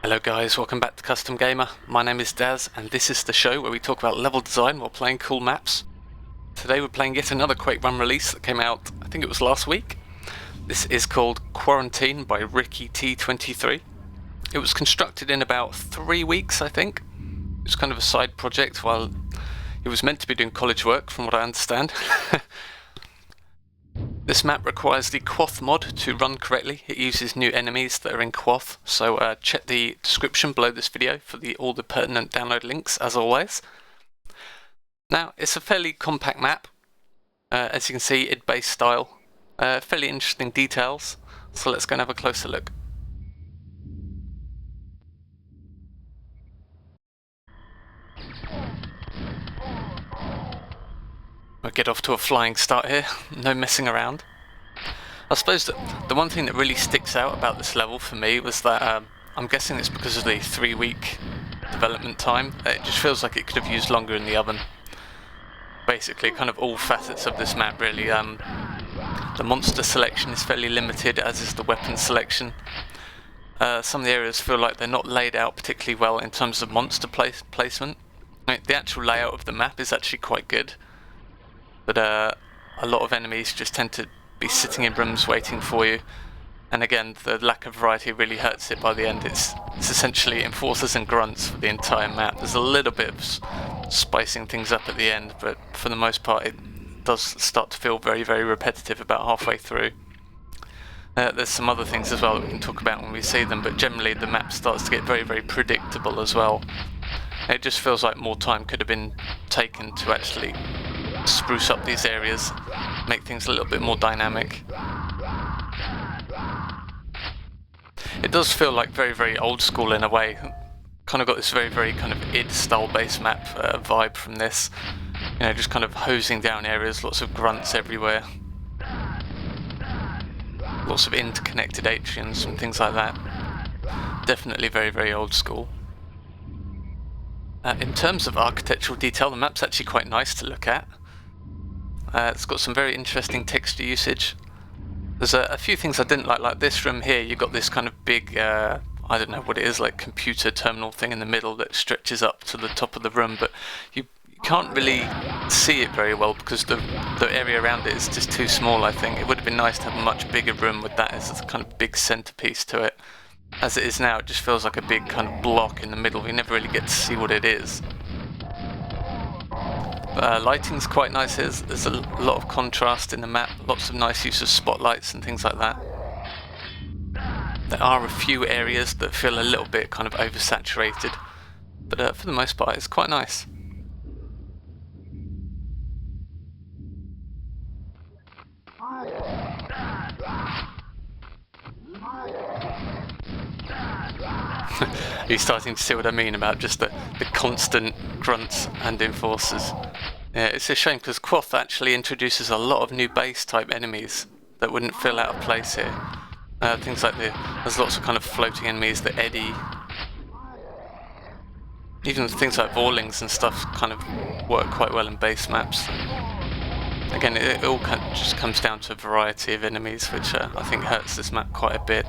Hello guys, welcome back to Custom Gamer. My name is Daz and this is the show where we talk about level design while playing cool maps. Today we're playing yet another Quake 1 release that came out, I think it was last week. This is called Quarantine by RickyT23. It was constructed in about 3 weeks, I think. It was kind of a side project while it was meant to be doing college work from what I understand. This map requires the Quoth mod to run correctly. It uses new enemies that are in Quoth, so check the description below this video for all the pertinent download links, as always. Now, it's a fairly compact map. As you can see, id-based style. Fairly interesting details, so let's go and have a closer look. We'll get off to a flying start here, no messing around. I suppose that the one thing that really sticks out about this level for me was that I'm guessing it's because of the 3-week development time. It just feels like it could have used longer in the oven. Basically, kind of all facets of this map really. The monster selection is fairly limited, as is the weapon selection. Some of the areas feel like they're not laid out particularly well in terms of monster placement. The actual layout of the map is actually quite good. But a lot of enemies just tend to be sitting in rooms waiting for you, and again the lack of variety really hurts it by the end. It's essentially enforcers and grunts for the entire map. There's a little bit of spicing things up at the end, but for the most part it does start to feel very, very repetitive about halfway through. There's some other things as well that we can talk about when we see them, but generally the map starts to get very, very predictable as well. It just feels like more time could have been taken to actually spruce up these areas, make things a little bit more dynamic. It does feel like very, very old school in a way. Kind of got this very, very kind of id style base map vibe from this. You know, just kind of hosing down areas, lots of grunts everywhere. Lots of interconnected atriums and things like that. Definitely very, very old school. In terms of architectural detail, the map's actually quite nice to look at. It's got some very interesting texture usage. There's a few things I didn't like this room here. You've got this kind of big, I don't know what it is, like computer terminal thing in the middle that stretches up to the top of the room, but you can't really see it very well because the area around it is just too small, I think. It would have been nice to have a much bigger room with that as a kind of big centerpiece to it. As it is now, it just feels like a big kind of block in the middle. You never really get to see what it is. Lighting's quite nice. There's a lot of contrast in the map, lots of nice use of spotlights and things like that. There are a few areas that feel a little bit kind of oversaturated, but for the most part it's quite nice. Are you starting to see what I mean about just the constant grunts and enforcers? Yeah, it's a shame because Quoth actually introduces a lot of new base type enemies that wouldn't feel out of place here. Things like there's lots of kind of floating enemies that eddy. Even things like Vorlings and stuff kind of work quite well in base maps. Again, it all kind of just comes down to a variety of enemies, which I think hurts this map quite a bit.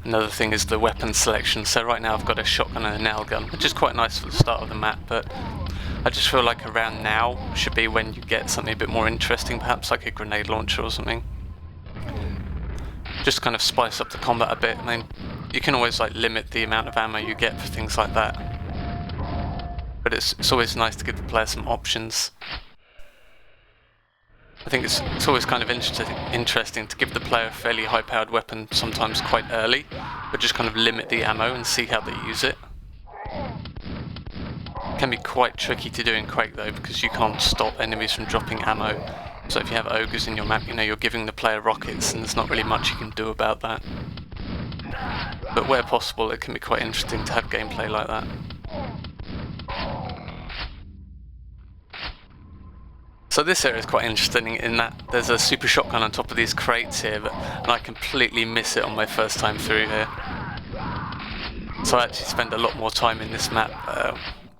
Another thing is the weapon selection. So right now I've got a shotgun and a nail gun, which is quite nice for the start of the map, but I just feel like around now should be when you get something a bit more interesting, perhaps like a grenade launcher or something. Just kind of spice up the combat a bit. I mean, you can always like limit the amount of ammo you get for things like that, but it's always nice to give the player some options. I think it's always kind of interesting to give the player a fairly high-powered weapon, sometimes quite early, but just kind of limit the ammo and see how they use it. It can be quite tricky to do in Quake though, because you can't stop enemies from dropping ammo. So if you have ogres in your map, you know you're giving the player rockets, and there's not really much you can do about that. But where possible, it can be quite interesting to have gameplay like that. So this area is quite interesting in that there's a super shotgun on top of these crates here, and I completely miss it on my first time through here. So I actually spend a lot more time in this map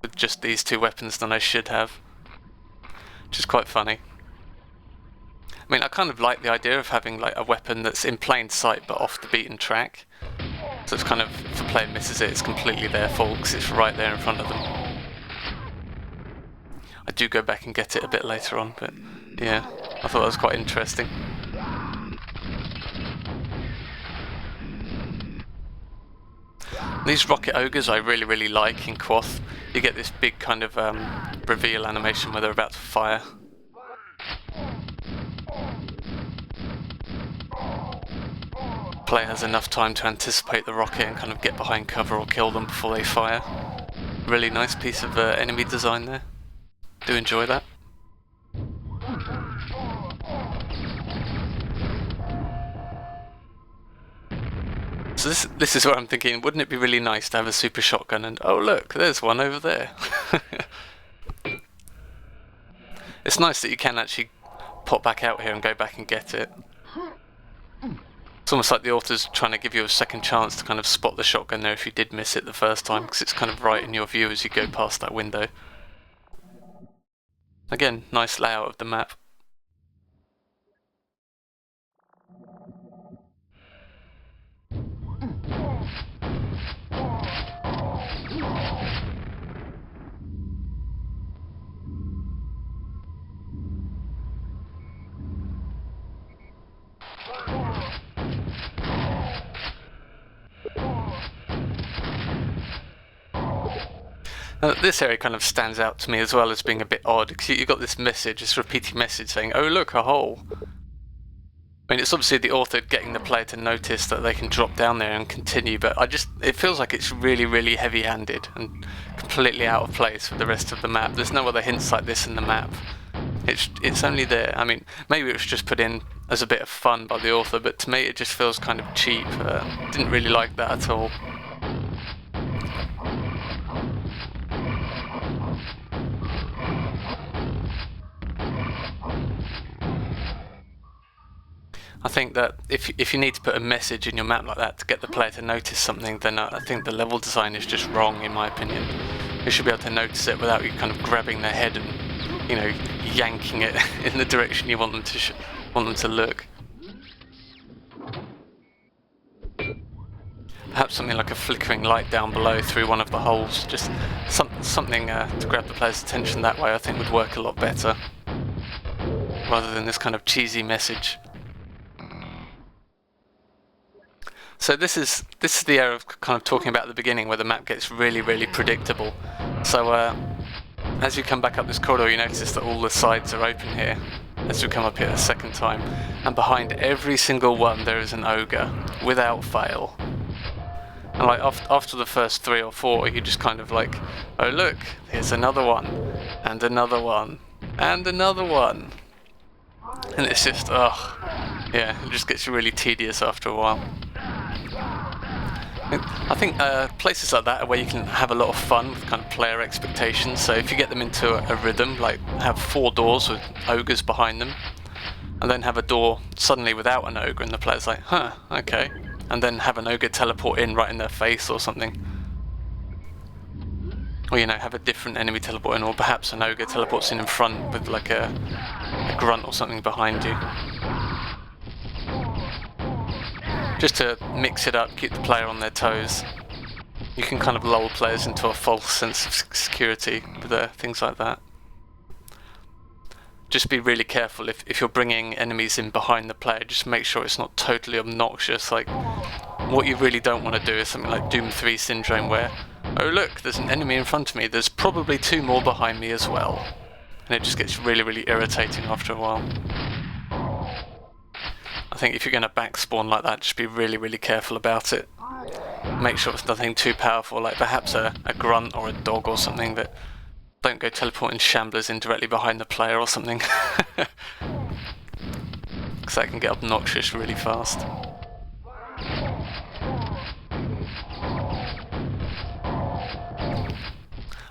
with just these two weapons than I should have, which is quite funny. I mean, I kind of like the idea of having like a weapon that's in plain sight but off the beaten track. So it's kind of, if the player misses it, it's completely their fault because it's right there in front of them. I do go back and get it a bit later on, but yeah, I thought that was quite interesting. These rocket ogres I really like in Quoth. You get this big kind of reveal animation where they're about to fire. Player has enough time to anticipate the rocket and kind of get behind cover or kill them before they fire. Really nice piece of enemy design there. Do enjoy that. So this is what I'm thinking, wouldn't it be really nice to have a super shotgun and oh look, there's one over there. It's nice that you can actually pop back out here and go back and get it. It's almost like the author's trying to give you a second chance to kind of spot the shotgun there if you did miss it the first time, because it's kind of right in your view as you go past that window. Again, nice layout of the map. This area kind of stands out to me as well as being a bit odd, because you've got this message, this repeating message saying, oh look, a hole. I mean, it's obviously the author getting the player to notice that they can drop down there and continue, but it feels like it's really heavy-handed and completely out of place with the rest of the map. There's no other hints like this in the map. It's only there. I mean, maybe it was just put in as a bit of fun by the author, but to me it just feels kind of cheap. Didn't really like that at all. I think that if you need to put a message in your map like that to get the player to notice something, then I think the level design is just wrong, in my opinion. They should be able to notice it without you kind of grabbing their head and, you know, yanking it in the direction you want them to look. Perhaps something like a flickering light down below through one of the holes, just something to grab the player's attention that way, I think would work a lot better, rather than this kind of cheesy message. So this is the area of kind of talking about at the beginning where the map gets really predictable. So as you come back up this corridor, you notice that all the sides are open here as you come up here a second time, and behind every single one there is an ogre, without fail. And like after the first 3 or 4, you just kind of like, oh look, here's another one, and another one, and another one. And it's just, yeah, it just gets really tedious after a while. I think places like that are where you can have a lot of fun with kind of player expectations. So if you get them into a rhythm, like have 4 doors with ogres behind them, and then have a door suddenly without an ogre, and the player's like, huh, okay, and then have an ogre teleport in right in their face or something. Or, you know, have a different enemy teleport in, or perhaps an ogre teleports in front with like a grunt or something behind you. Just to mix it up, keep the player on their toes. You can kind of lull players into a false sense of security with things like that. Just be really careful if you're bringing enemies in behind the player, just make sure it's not totally obnoxious. Like, what you really don't want to do is something like Doom 3 syndrome where, oh look, there's an enemy in front of me, there's probably 2 more behind me as well. And it just gets really irritating after a while. I think if you're going to backspawn like that, just be really careful about it. Make sure it's nothing too powerful, like perhaps a grunt or a dog or something, but don't go teleporting shamblers in directly behind the player or something. Because that can get obnoxious really fast.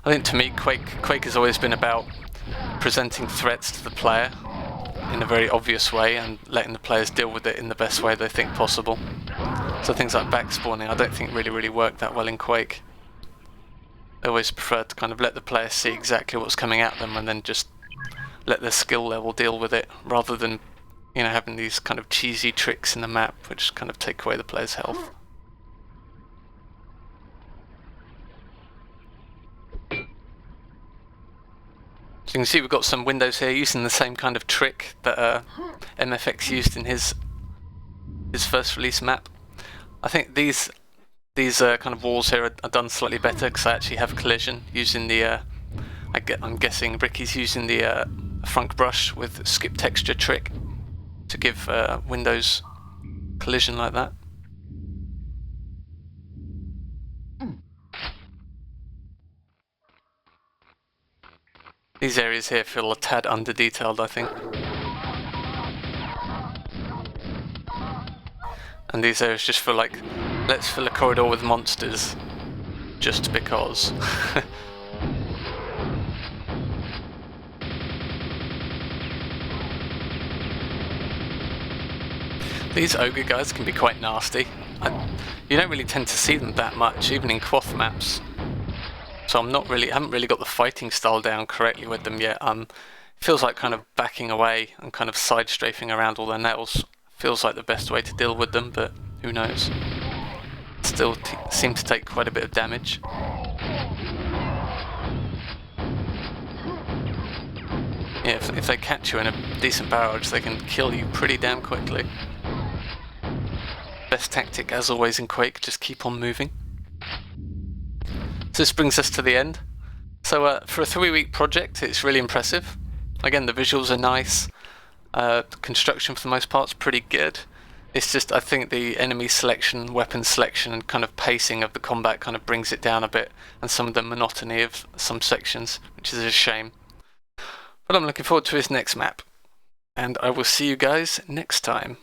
I think to me, Quake has always been about presenting threats to the player in a very obvious way and letting the players deal with it in the best way they think possible. So things like backspawning I don't think really work that well in Quake. I always prefer to kind of let the player see exactly what's coming at them and then just let their skill level deal with it, rather than, you know, having these kind of cheesy tricks in the map which kind of take away the player's health. So you can see we've got some windows here using the same kind of trick that MFX used in his first release map. I think these kind of walls here are done slightly better because I actually have collision using the I'm guessing Ricky's using the front brush with skip texture trick to give windows collision like that. These areas here feel a tad under detailed, I think. And these areas just feel like, let's fill a corridor with monsters, just because. These ogre guys can be quite nasty. You don't really tend to see them that much, even in Quoth maps. So I haven't really got the fighting style down correctly with them yet. It feels like kind of backing away and kind of side strafing around all their nails feels like the best way to deal with them, but who knows. Still seem to take quite a bit of damage. Yeah, if they catch you in a decent barrage, they can kill you pretty damn quickly. Best tactic, as always in Quake, just keep on moving. So this brings us to the end. So for a 3-week project, it's really impressive. Again, the visuals are nice. The construction for the most part is pretty good. It's just, I think the enemy selection, weapon selection, and kind of pacing of the combat kind of brings it down a bit, and some of the monotony of some sections, which is a shame. But I'm looking forward to his next map, and I will see you guys next time.